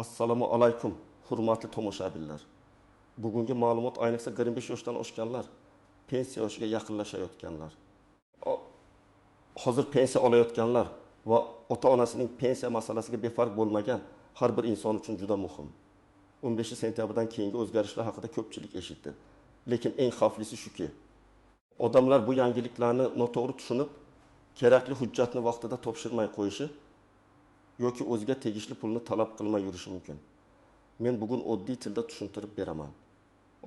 Assalomu alaykum, hurmatli tomoshabinlar. Bugungi ma'lumot ayniqsa 25 yoshdan oshganlar, pensiya yoshiga yaqinlashayotganlar. Hozir pensiya olayotganlar va ota-onasining pensiya masalasiga befarq bo'lmagan har bir inson uchun juda muhim. 15 sentyabrdan keyingi o'zgarishlar haqida ko'pchilik eshitdi. Lekin eng xavflisi shuki, odamlar bu yangiliklarni noto'g'ri tushunib, kerakli hujjatni vaqtida topshirmay qo'yishi yoki o'ziga tegishli pulni talab qilmay yurishi mumkin. Men bugun oddiy tilda tushuntirib beraman.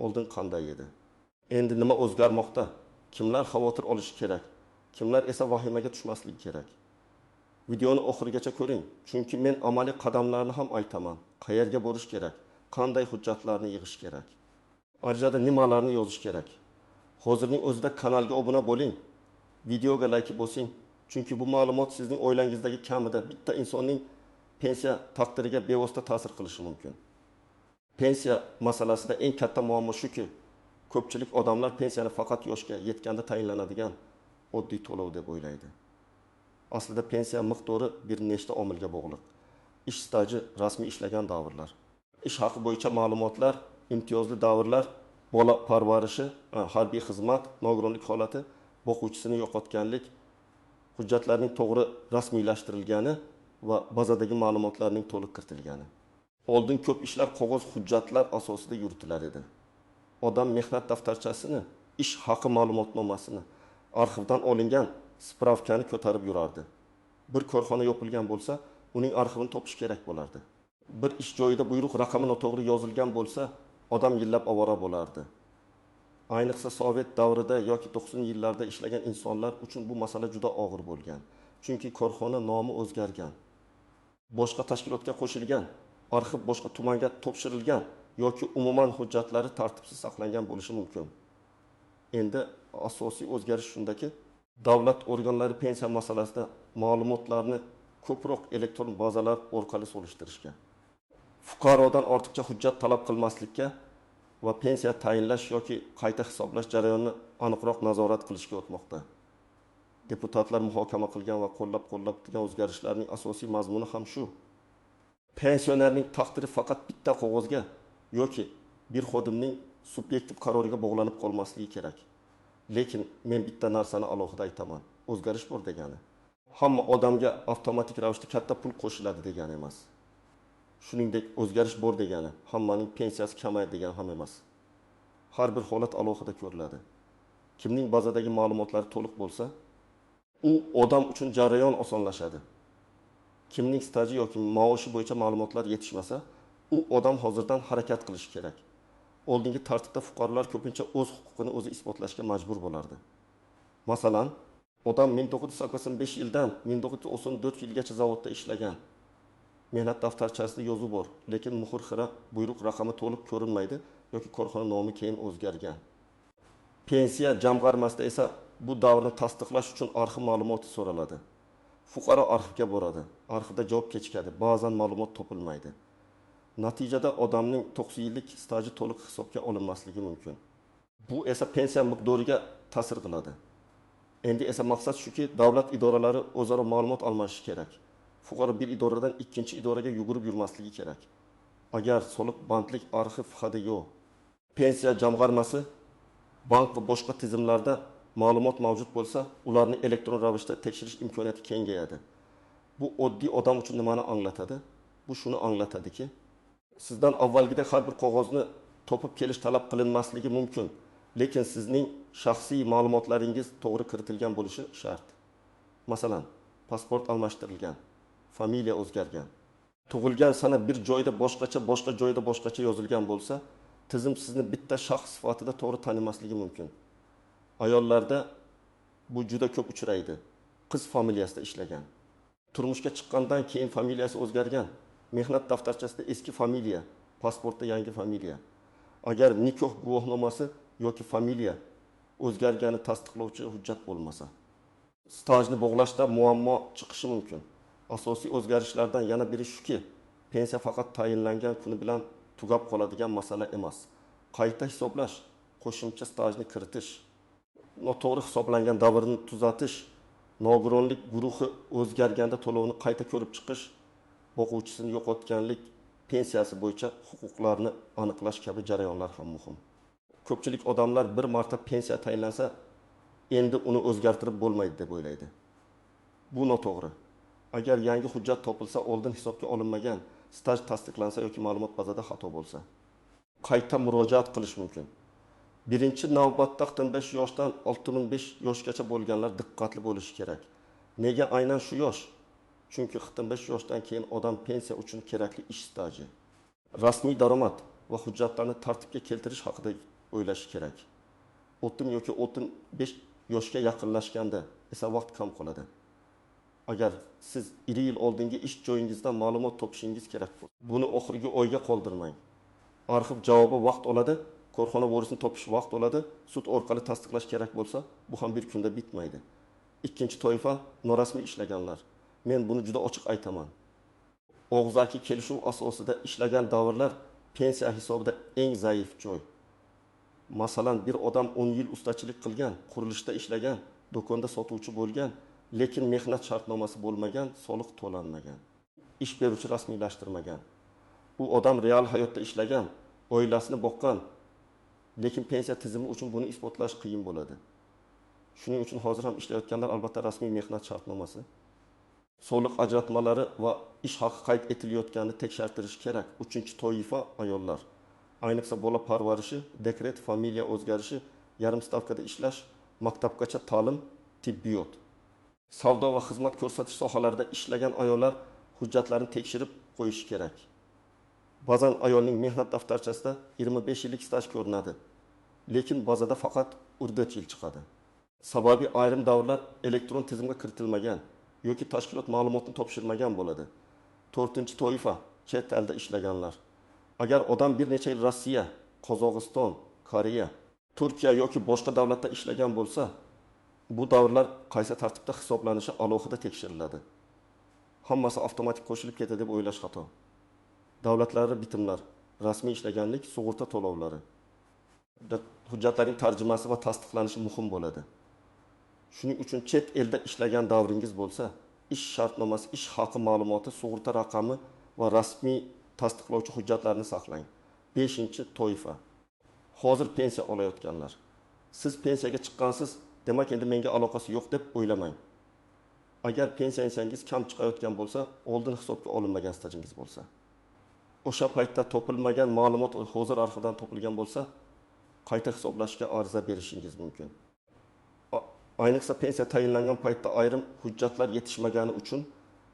Oldin qanday edi? Endi nima o'zgarmoqda? Kimlar xavotir olishi kerak? Kimlar esa vahimaga tushmasligi kerak? Videoni oxirigacha ko'ring, chunki men amaliy qadamlarni ham aytaman. Qayerga borish kerak? Qanday hujjatlarni yig'ish kerak? Arizada nimalarni yozish kerak? Hozirning o'zida kanalga obuna bo'ling, videoga like bosing. Chunki bu ma'lumot sizning oilangizdagi kamida bitta insonning pensiya taqdiriga bevosita ta'sir qilishi mumkin. Pensiya masalasida eng katta muammo shuki, ko'pchilik odamlar pensiyani faqat yoshga yetganda tayinlanadigan oddiy to'lov deb o'ylaydi. Aslida pensiya miqdori bir nechta omilga bog'liq. Ish staji, rasmiy ishlagan davrlar, ish haqi bo'yicha ma'lumotlar, imtiyozli davrlar, bola parvarishi, harbiy xizmat, nogironlik holati, boquvchisini yo'qotganlik, hujjatlarning to'g'ri rasmiylashtirilgani va bazadagi ma'lumotlarning to'liq kiritilgani. Oldin ko'p ishlar qog'oz hujjatlar asosida yuritilar edi. Odam mehnat daftarchasini, ish haqi ma'lumotnomasini, arxivdan olingan spravkani ko'tarib yurardi. Bir korxona yopilgan bo'lsa, uning arxivini topish kerak bo'lardi. Bir ish joyida buyruq raqami noto'g'ri yozilgan bo'lsa, odam yillab ovora bo'lardi. Ayniqsa Sovet davrida yoki 90-yillarda ishlagan insonlar uchun bu masala juda og'ir bo'lgan. Chunki korxona nomi o'zgargan, boshqa tashkilotga qo'shilgan, arxiv boshqa tumanga topshirilgan yoki umuman hujjatlari tartibsiz saqlangan bo'lishi mumkin. Endi asosiy o'zgarish shundaki, davlat organlari pensiya masalasida ma'lumotlarni ko'proq elektron bazalar orqali solishtirishga, fuqarodan ortiqcha hujjat talab qilmaslikka va pensiya tayinlash yoki qayta hisoblash jarayonini aniqroq nazorat qilishga o'tmoqda. Deputatlar muhokama qilgan va qo'llab-quvvatlagan o'zgarishlarning asosiy mazmuni ham shu. Pensionerning taqdiri faqat bitta qog'ozga yoki bir xodimning subyektiv qaroriga bog'lanib qolmasligi kerak. Lekin men bitta narsani alohida aytaman. O'zgarish bor degani hamma odamga avtomatik ravishda katta pul qo'shiladi degani emas. Shuningdek, o'zgarish bor degani hammaning pensiyasi kamayadi degani ham emas. Har bir holat alohida ko'riladi. Kimning bazadagi ma'lumotlari to'liq bo'lsa, u odam uchun jarayon osonlashadi. Kimning staji yoki maoshi bo'yicha ma'lumotlar yetishmasa, u odam hozirdan harakat qilishi kerak. Oldingi tartibda fuqarolar ko'pincha o'z huquqini o'zi isbotlashga majbur bo'lardi. Masalan, odam 1985 yildan 1994 yilgacha zavodda ishlagan. Mehnat daftarchasida yozuv bor, lekin muhr xira, buyruq raqami to'liq ko'rinmaydi yoki korxona nomi keyin o'zgargan. Pensiya jamg'armasida esa bu davrni tasdiqlash uchun arxiv ma'lumoti so'raladi. Fuqaro arxivga boradi, arxivda javob kechikadi, ba'zan ma'lumot topilmaydi. Natijada odamning 90 yillik staji to'liq hisobga olinmasligi mumkin. Bu esa pensiya miqdoriga ta'sir qiladi. Endi esa maqsad shuki, davlat idoralari o'zaro ma'lumot almashishi kerak. Fuqaro bir idoradan ikkinchi idoraga yugurib yurmasligi kerak. Agar soliq bandlik arxiv hadi yo'q, pensiya jamg'armasi, bank va boshqa tizimlarda ma'lumot mavjud bo'lsa, ularni elektron ravishda tekshirish imkoniyati kengayadi. Bu oddiy odam uchun nimani anglatadi? Bu shuni anglatadiki, sizdan avvalgidek har bir qog'ozni topib kelish talab qilinmasligi mumkin, lekin sizning shaxsiy ma'lumotlaringiz to'g'ri kiritilgan bo'lishi shart. Masalan, pasport almashtirilgan, familiya o'zgargan, tug'ilgan sana bir joyda boshqacha, boshqa joyda boshqacha yozilgan bo'lsa, tizim sizni bitta shaxs sifatida to'g'ri tanimasligi mumkin. Ayollarda bu juda ko'p uchraydi. Qiz familiyasida ishlagan, turmushga chiqqandan keyin familiyasi o'zgargan, mehnat daftarchasida eski familiya, pasportda yangi familiya. Agar nikoh guvohnomasi yoki familiya o'zgargani tasdiqlovchi hujjat bo'lmasa, stajni bog'lashda muammo chiqishi mumkin. Asosiy o'zgarishlardan yana biri shuki, pensiya faqat tayinlangan kuni bilan tugab qoladigan masala emas. Qayta hisoblash, qo'shimcha stajni kiritish, noto'g'ri hisoblangan davrni tuzatish, nogironlik guruhi o'zgarganda to'lovni qayta ko'rib chiqish, boquvchisini yo'qotganlik, pensiyasi bo'yicha huquqlarni aniqlash kabi jarayonlar ham muhim. Ko'pchilik odamlar bir marta pensiya tayinlansa, endi uni o'zgartirib bo'lmaydi deb o'ylaydi. Bu noto'g'ri. Agar yangi hujjat topilsa, oldin hisobga olinmagan staj tasdiqlansa yoki ma'lumot bazada xato bo'lsa, qayta murojaat qilish mumkin. Birinchi navbatda 45 yoshdan 65 yoshgacha bo'lganlar diqqatli bo'lishi kerak. Nega aynan shu yosh? Chunki 45 yoshdan keyin odam pensiya uchun kerakli ish staji, rasmiy daromad va hujjatlarni tartibga keltirish haqida o'ylash kerak. 30 yoki 35 yoshga yaqinlashganda esa vaqt kam qoladi. Agar siz 2 yil oldingi ish joyingizdan ma'lumot topishingiz kerak bo'lsa, buni oxirgi oyga qoldirmang. Arxiv javobi vaqt oladi, korxona bo'risini topish vaqt oladi, sud orqali tasdiqlash kerak bo'lsa, bu ham bir kunda bitmaydi. Ikkinchi toifa norasmiy ishlaganlar. Men buni juda ochiq aytaman. Og'zaki kelishuv asosida ishlagan davrlar pensiya hisobida eng zaif joy. Masalan, bir odam 10 yil ustachilik qilgan, qurilishda ishlagan, do'konda sotuvchi bo'lgan, lekin mehnat shartnomasi bo'lmagan, soliq to'lanmagan, ish beruvchi rasmiylashtirmagan. U odam real hayotda ishlagan, oilasini boqqan, lekin pensiya tizimi uchun buni isbotlash qiyin bo'ladi. Shuning uchun hozir ham ishlayotganlar albatta rasmiy mehnat shartnomasi, soliq ajratmalari va ish haqi qayd etilayotganini tekshirtirish kerak. Uchinchi toifa ayollar. Ayniqsa bola parvarishi, dekret, familiya o'zgarishi, yarim stavkada ishlash, maktabgacha ta'lim, tibbiyot, savdo va xizmat ko'rsatish sohalarida ishlagan ayollar hujjatlarini tekshirib qo'yishi kerak. Ba'zan ayolning mehnat daftarchasida 25 yillik staj ko'rinadi, lekin bazada faqat 4 yil chiqadi. Sababi ayrim davrlar elektron tizimga kiritilmagan yoki tashkilot ma'lumotni topshirmagan bo'ladi. 4-toifa chet elda ishlaganlar. Agar odam bir necha yil Rossiya, Qozog'iston, Koreya, Turkiya yoki boshqa davlatda ishlagan bo'lsa, bu davrlar qaysi tartibda hisoblanishi alohida tekshiriladi. Hammasi avtomatik qo'shilib ketadi deb o'ylash xato. Davlatlari bitimlar, rasmiy ishlaganlik, sug'urta to'lovlari, hujjatlarning tarjimasi va tasdiqlanishi muhim bo'ladi. Shuning uchun chet elda ishlagan davringiz bo'lsa, ish shartnomasi, ish haqi ma'lumoti, sug'urta raqami va rasmiy tasdiqlovchi hujjatlarni saqlang. 5-toifa. Hozir pensiya olayotganlar. Siz pensiyaga chiqqansiz, demak endi menga aloqasi yo'q deb o'ylamang. Agar pensiyangiz kam chiqayotgan bo'lsa, oldin hisobga olinmagan stajingiz bo'lsa, o'sha paytda topilmagan ma'lumot hozir arxivdan topilgan bo'lsa, qayta hisoblashga ariza berishingiz mumkin. Ayniqsa pensiya tayinlangan paytda ayrim hujjatlar yetishmagani uchun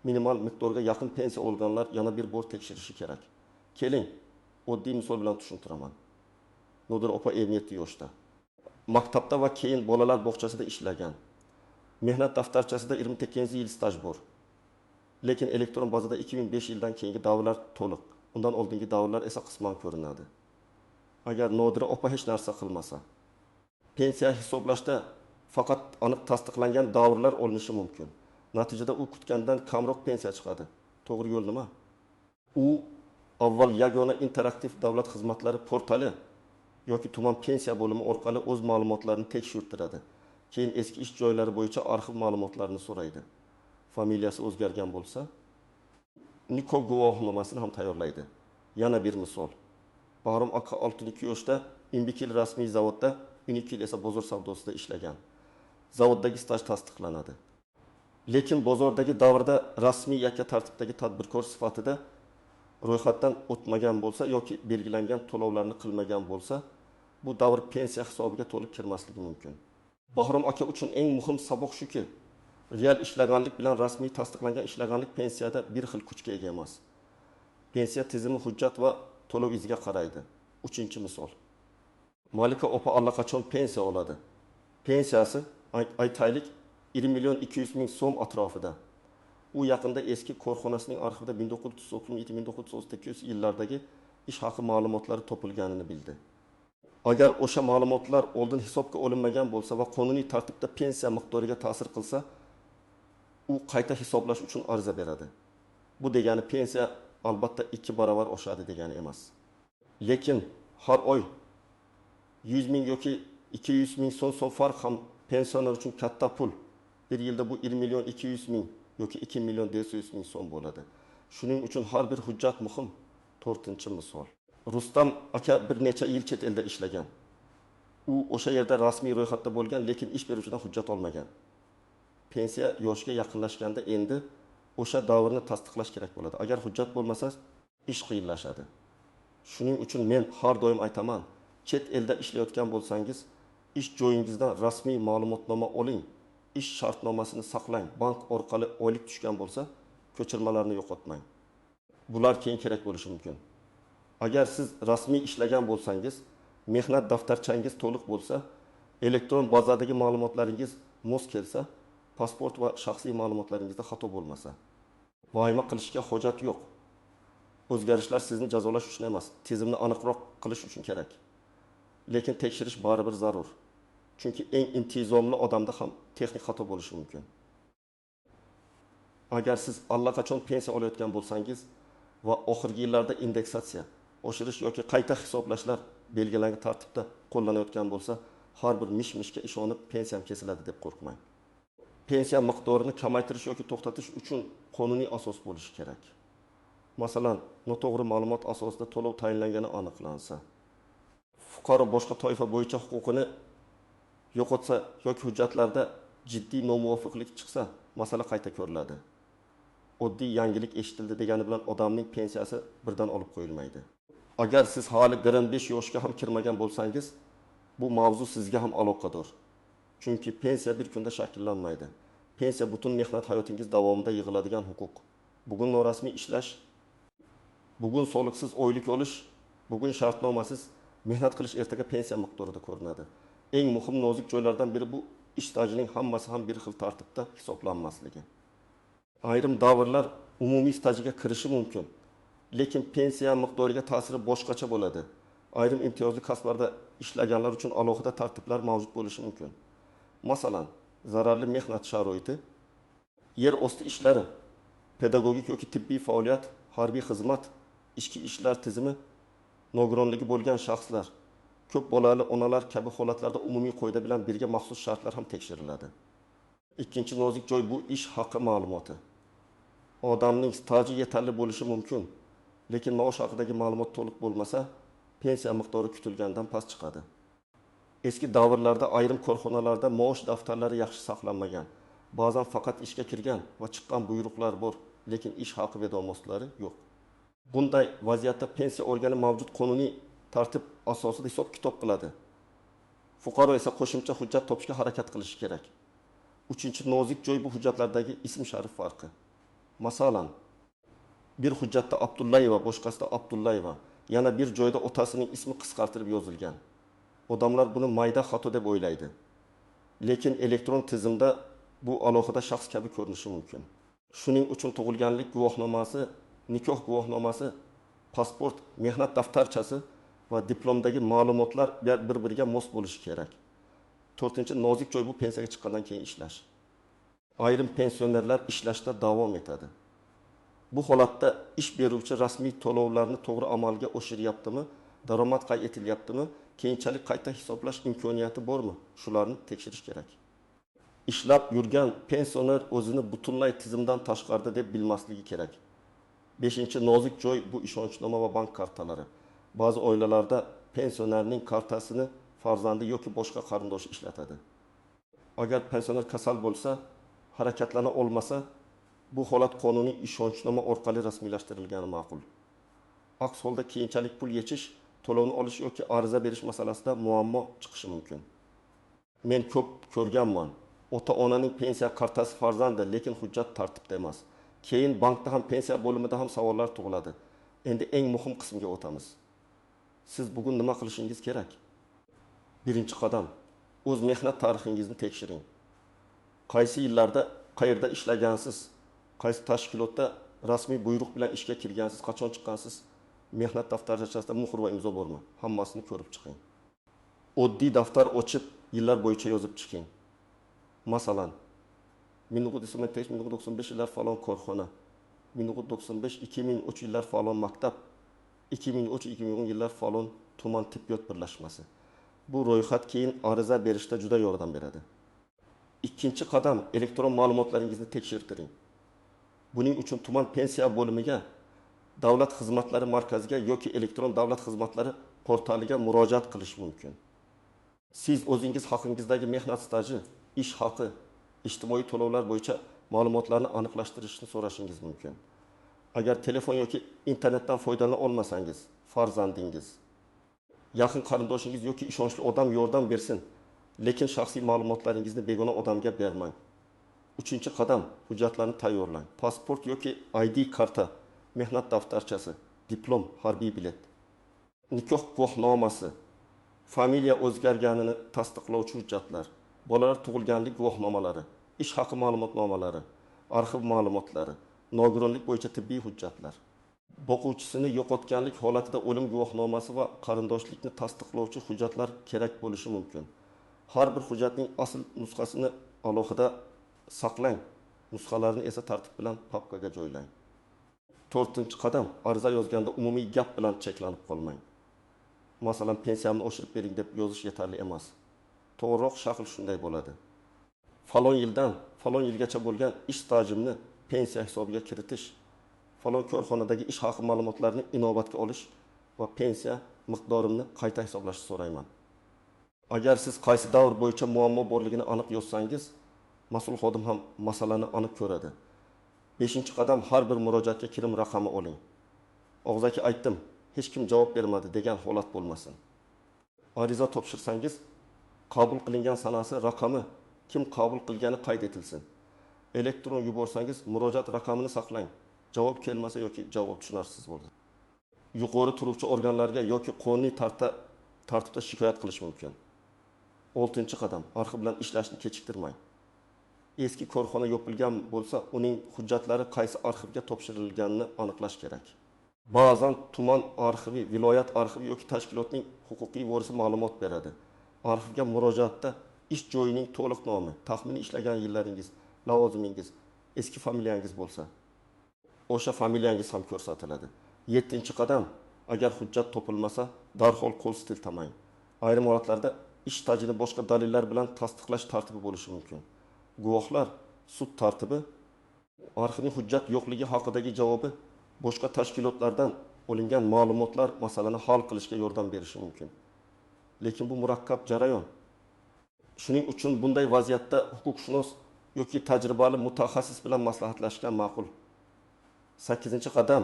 minimal miqdorga yaqin pensiya olganlar yana bir bor tekshirishi kerak. Keling, oddiy misol bilan tushuntiraman. Nodir opa 27 yoshda. Maktabda va keyin bolalar bog'chasida ishlagan. Mehnat daftarchasida 28 yil staj bor. Lekin elektron bazada 2005 yildan keyingi davrlar to'liq. Undan oldingi davrlar esa qisman ko'rinadi. Agar Nodira opa hech narsa qilmasa, pensiya hisoblashda faqat aniq tasdiqlangan davrlar olinishi mumkin. Natijada u kutgandan kamroq pensiya chiqadi. To'g'ri yo'l nima? U avval yagona interaktiv davlat xizmatlari portali yoki tuman pensiya bo'limi orqali o'z ma'lumotlarini tekshirtiradi. Keyin eski ish joylari bo'yicha arxiv ma'lumotlarini so'raydi. Familiyasi o'zgargan bo'lsa, nikoh guvohnomasini ham tayyorlaydi. Yana bir misol. Bahrom aka 62 yoshda Imbikil rasmiy zavodda, 12 yil esa bozor savdosida ishlagan. Zavoddagi staj tasdiqlanadi. Lekin bozordagi davrda rasmiy yakka tartibdagi tadbirkor sifatida ro'yxatdan o'tmagan bo'lsa yoki belgilangan to'lovlarni qilmagan bo'lsa, bu davr pensiya hisobiga to'liq kirmasligi mumkin. Bahrom aka uchun eng muhim saboq shuki, real ishlaganlik bilan rasmiy tasdiqlangan ishlaganlik pensiyada bir xil kuchga ega emas. Pensiya tizimi hujjat va to'lov iziga qaraydi. 3-misol. Malika opa allaqachon pensiya oladi. Pensiyasi aytaylik 20.200.000 so'm atrofida. U yaqinda eski korxonasining arxivida 1997-1938 yillardagi ish haqi ma'lumotlari topilganini bildi. Agar o'sha ma'lumotlar oldin hisobga olinmagan bo'lsa va qonuniy tartibda pensiya miqdoriga ta'sir qilsa, u qayta hisoblash uchun ariza beradi. Bu degani pensiya albatta 2 barobar oshadi degani emas. Lekin har oy 100.000 yoki 200.000 so'm farq ham pensioner uchun katta pul. Bir yilda bu 1.200.000 yoki 2.400.000 so'm bo'ladi. Shuning uchun har bir hujjat muhim. To'rtinchi misol. Rustam aka bir necha yil chet elda ishlagan. U o'sha yerda rasmiy ro'yxatda bo'lgan, lekin ish beruvchidan hujjat olmagan. Pensiya yoshga yaqinlashganda endi o'sha davrni tasdiqlash kerak bo'ladi. Agar hujjat bo'lmasa, ish qiyinlashadi. Shuning uchun men har doim aytaman, chet elda ishlayotgan bo'lsangiz, ish joyingizdan rasmiy ma'lumotnoma oling, ish shartnomasini saqlang, bank orqali oylik tushgan bo'lsa, ko'chirmalarni yo'qotmang. Bular keyin kerak bo'lishi mumkin. Agar siz rasmiy ishlagan bo'lsangiz, mehnat daftarchangiz to'liq bo'lsa, elektron bazadagi ma'lumotlaringiz mos kelsa, pasport va shaxsiy ma'lumotlaringizda xato bo'lmasa, vahima qilishga hojat yo'q. O'zgarishlar sizni jazolash uchun emas, tizimni aniqroq qilish uchun kerak. Lekin tekshirish baribir zarur. Chunki eng intizomli odamda ham texnik xato bo'lishi mumkin. Agar siz allaqachon pensiya olayotgan bo'lsangiz va oxirgi yillarda indeksatsiya, oshirish yoki qayta hisoblashlar belgilangan tartibda qo'llanayotgan bo'lsa, har bir mish-mishga ishonib pensiyam kesiladi deb qo'rqmang. Pensiya miqdorini kamaytirish yoki to'xtatish uchun qonuniy asos bo'lishi kerak. Masalan, noto'g'ri ma'lumot asosida to'lov tayinlangani aniqlansa, fuqaro boshqa toifa bo'yicha huquqini yo'qotsa yoki hujjatlarda jiddiy nomuvofiqlik chiqsa, masala qayta ko'riladi. Oddiy yangilik eshitildi degani bilan odamning pensiyasi birdan olib qo'yilmaydi. Agar siz hali 25 yoshga ham kirmagan bo'lsangiz, bu mavzu sizga ham aloqador. Chunki pensiya bir kunda shakllanmaydi. Pensiya butun mehnat hayotingiz davomida yig'iladigan huquq. Bugun norasmiy ishlash, bugun soliqsiz oylik olish, bugun shartnomasiz mehnat qilish ertaga pensiya miqdorida ko'rinadi. Eng muhim nozik joylardan biri bu ish stajining hammasi ham bir xil tartibda hisoblanmasligi. Ayrim davrlar umumiy stajiga kirishi mumkin, lekin pensiya miqdoriga ta'siri boshqacha bo'ladi. Ayrim imtiyozli kasblarda ishlaganlar uchun alohida tartiblar mavjud bo'lishi mumkin. Masalan, zararli mehnat sharoiti, yer osti ishlari, pedagogik yoki tibbiy faoliyat, harbiy xizmat, ichki ishlar tizimi, nogironligi bo'lgan shaxslar, ko'p bolali onalar kabi holatlarda umumiy qoida bilan birga maxsus shartlar ham tekshiriladi. Ikkinchi nozik joy bu ish haqi ma'lumoti. Odamning staji yetarli bo'lishi mumkin, lekin maosh haqidagi ma'lumot to'liq bo'lmasa, pensiya miqdori kutilgandan past chiqadi. Eski davrlarda ayrim korxonalarda maosh daftarlari yaxshi saqlanmagan. Ba'zan faqat ishga kirgan va chiqqan buyruqlar bor, lekin ish haqi vedomoslari yo'q. Bunday vaziyatda pensiya organi mavjud qonuniy tartib asosida hisob-kitob qiladi. Fuqaro esa qo'shimcha hujjat topishga harakat qilishi kerak. Uchinchi nozik joy bu hujjatlardagi ism-sharif farqi. Masalan, bir hujjatda Abdullayeva, boshqasida Abdullayeva, yana bir joyda otasining ismi qisqartirib yozilgan. Odamlar buni mayda xato deb o'ylaydi. Lekin elektron tizimda bu alohida shaxs kabi ko'rinishi mumkin. Shuning uchun tug'ilganlik guvohnomasi, nikoh guvohnomasi, pasport, mehnat daftarchasi va diplomdagi ma'lumotlar bir-biriga mos bo'lishi kerak. To'rtinchi nozik joy bu pensiyaga chiqqandan keyin ishlash. Ayrim pensionerlar ishlashda davom etadi. Bu holatda ish beruvchi rasmiy to'lovlarni to'g'ri amalga oshiryaptimi, daromad qayd etilyaptimi, keyinchalik qayta hisoblash imkoniyati bormi? Shularni tekshirish kerak. Ishlab yurgan pensioner o'zini butunlay tizimdan tashqarida deb bilmasligi kerak. 5-nozik joy bu ishonchnoma va bank kartalari. Ba'zi oilalarda pensionerning kartasini farzandi yoki boshqa qarindoshi ishlatadi. Agar pensioner kasal bo'lsa, harakatlana olmasa, bu holat qonuniy ishonchnoma orqali rasmiylashtirilgani ma'qul. Aks holda keyinchalik pul yechish, to'lovni olish yoki ariza berish masalasida muammo chiqishi mumkin. Men ko'p ko'rganman. Ota-onaning pensiya kartasi farzandi, lekin hujjat tartibda emas. Keyin bankda ham pensiya bo'limida ham savollar tug'iladi. Endi eng muhim qismga o'tamiz. Siz bugun nima qilishingiz kerak? Birinchi qadam, o'z mehnat tarixingizni tekshiring. Qaysi yillarda qayerda ishlagansiz? Qaysi tashkilotda rasmiy buyruq bilan ishga kirgansiz? Qachon chiqqansiz? Mehnat daftarchasida muhr va imzo bormi? Hammasini ko'rib chiqing. Oddiy daftar ochib, yillar bo'yicha yozib chiqing. Masalan, 1995 yillar falon korxona, 1995-2003 yillar falon maktab, 2003-2010 yillar falon tuman tibbiyot birlashmasi. Bu ro'yxat keyin ariza berishda juda yordam beradi. Ikkinchi qadam, elektron ma'lumotlaringizni tekshirtiring. Buning uchun tuman pensiya bo'limiga davlat xizmatlari markaziga yoki elektron davlat xizmatlari portaliga murojaat qilish mumkin. Siz o'zingiz haqingizdagi mehnat staji, ish haqi, ijtimoiy to'lovlar bo'yicha ma'lumotlarni aniqlashtirishni so'rashingiz mumkin. Agar telefon yoki internetdan foydalana olmasangiz, farzandingiz, yaqin qarindoshingiz yoki ishonchli odam yordam bersin, lekin shaxsiy ma'lumotlaringizni begona odamga bermang. 3-qadam, hujjatlarni tayyorlang. Pasport yoki ID karta, mehnat daftarchasi, diplom, harbiy bilet, nikoh guvohnomasi, familiya o'zgarganini tasdiqlovchi hujjatlar, bolalar tug'ilganlik guvohnomalari, ish haqi ma'lumotnomalari, arxiv ma'lumotlari, nogironlik bo'yicha tibbiy hujjatlar, boquvchisini yo'qotganlik holatida o'lim guvohnomasi va qarindoshlikni tasdiqlovchi hujjatlar kerak bo'lishi mumkin. Har bir hujjatning asl nusxasini alohida saqlang, nusxalarini esa tartib bilan papkaga joylang. 4-qadam, ariza yozganda umumiy gap bilan cheklanib qolmang. Masalan, pensiyamni oshirib bering deb yozish yetarli emas. To'g'riroq shakl shunday bo'ladi. Falon yildan falon yilgacha bo'lgan ish stajimni pensiya hisobiga kiritish, falon korxonadagi ish haqi ma'lumotlarini inobatga olish va pensiya miqdorimni qayta hisoblashni so'rayman. Agar siz qaysi davr bo'yicha muammo borligini aniq yozsangiz, mas'ul xodim ham masalani aniq ko'radi. 5-qadam, har bir murojaatga kirim raqami oling. Og'zaki aytdim, hech kim javob bermadi degan holat bo'lmasin. Ariza topshirsangiz, qabul qilingan sanasi, raqami, kim qabul qilgani qayd etilsin. Elektron yuborsangiz, murojaat raqamini saqlang. Javob kelmasa yoki javob tushunarsiz bo'ldi, yuqori turuvchi organlarga yoki qonuniy tartibda shikoyat qilish mumkin. 6-qadam, arxiv bilan ishlashni kechiktirmang. Eski korxona yopilgan bo'lsa, uning hujjatlari qaysi arxivga topshirilganini aniqlash kerak. Ba'zan tuman arxivi, viloyat arxivi yoki tashkilotning huquqiy vorisi ma'lumot beradi. Arxivga murojaatda ish joyining to'liq nomi, taxminiy ishlagan yillaringiz, lavozimingiz, eski familiyangiz bo'lsa, o'sha familiyangiz ham ko'rsatiladi. 7-qadam, agar hujjat topilmasa, darhol qo'l siltamang. Ayrim holatlarda ish stajini boshqa dalillar bilan tasdiqlash tartibi bo'lishi mumkin. Guvohlar, sud tartibi, arxivning hujjat yo'qligi haqidagi javobi, boshqa tashkilotlardan olingan ma'lumotlar masalani hal qilishga yordam berishi mumkin. Lekin bu murakkab jarayon. Shuning uchun bunday vaziyatda huquqshunos yoki tajribali mutaxassis bilan maslahatlashgan ma'qul. 8-qadam,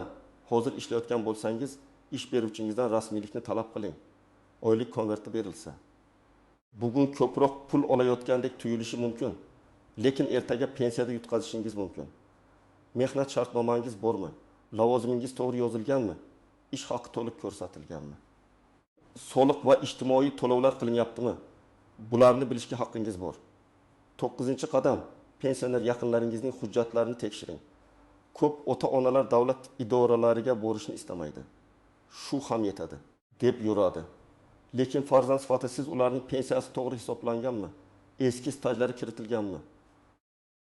hozir ishlayotgan bo'lsangiz, ish beruvchingizdan rasmiylikni talab qiling. Oylik konverti berilsa. Bugun ko'proq pul olayotgandek tuyulishi mumkin, lekin ertaga pensiyada yutqazishingiz mumkin. Mehnat shartnomangiz bormi? Lavozimingiz to'g'ri yozilganmi? Ish haqi to'liq ko'rsatilganmi? Soliq va ijtimoiy to'lovlar qilinyaptimi? Bularni bilishga haqqingiz bor. 9-qadam, pensioner yaqinlaringizning hujjatlarini tekshiring. Ko'p ota-onalar davlat idoralariga borishni istamaydi. Shu ham yetadi deb yuradi. Lekin farzand sifatida siz ularning pensiyasi to'g'ri hisoblanganmi? Eski stajlari kiritilganmi?